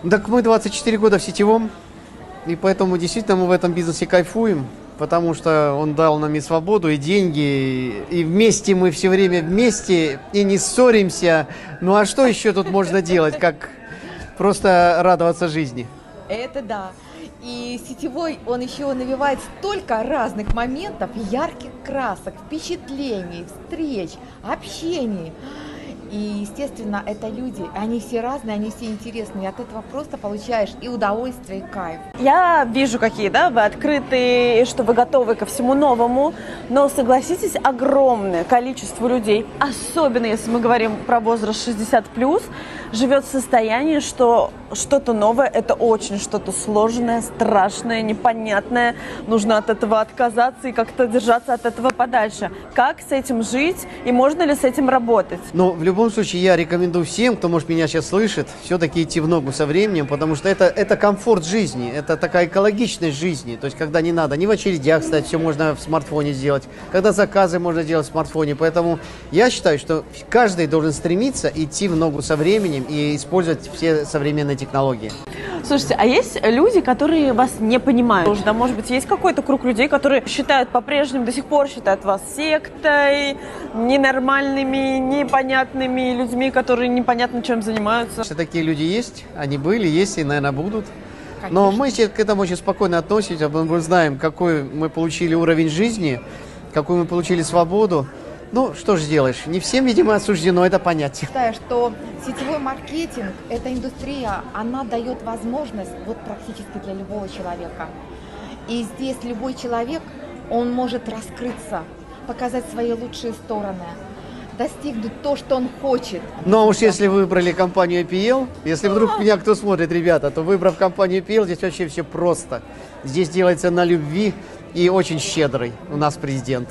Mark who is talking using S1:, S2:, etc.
S1: Так мы 24 года в сетевом, и поэтому действительно мы в этом бизнесе кайфуем, потому что он дал нам и свободу, и деньги, и вместе мы все время вместе, и не ссоримся. Ну а что еще тут можно делать, как просто радоваться жизни?
S2: Это да. И сетевой, он еще навевает столько разных моментов, ярких красок, впечатлений, встреч, общений. И, естественно, это люди, они все разные, они все интересные, и от этого просто получаешь и удовольствие, и кайф.
S3: Я вижу, какие, да, вы открыты, что вы готовы ко всему новому, но, согласитесь, огромное количество людей, особенно если мы говорим про возраст 60+, живет в состоянии, что что-то новое – это очень что-то сложное, страшное, непонятное, нужно от этого отказаться и как-то держаться от этого подальше. Как с этим жить и можно ли с этим работать?
S1: Но в любом случае я рекомендую всем, кто, может, меня сейчас слышит, все-таки идти в ногу со временем, потому что это комфорт жизни, это такая экологичность жизни. То есть, когда не надо ни в очередях стать, все можно в смартфоне сделать, когда заказы можно делать в смартфоне. Поэтому я считаю, что каждый должен стремиться идти в ногу со временем и использовать все современные технологии.
S3: Слушайте, а есть люди, которые вас не понимают? Да, может быть, есть какой-то круг людей, которые считают по-прежнему, до сих пор считают вас сектой, ненормальными, непонятными людьми, которые непонятно чем занимаются?
S1: Если такие люди есть, они были, есть и, наверное, будут.
S2: Конечно.
S1: Но мы к этому очень спокойно относимся, мы знаем, какой мы получили уровень жизни, какую мы получили свободу. Ну, что ж сделаешь, не всем, видимо, суждено это понять.
S2: Считаю, что сетевой маркетинг, эта индустрия, она дает возможность вот практически для любого человека. И здесь любой человек, он может раскрыться, показать свои лучшие стороны, достигнуть то, что он хочет.
S1: Но уж если выбрали компанию IPL, если вдруг меня кто смотрит, ребята, то выбрав компанию IPL, здесь вообще все просто. Здесь делается на любви и очень щедрый у нас президент.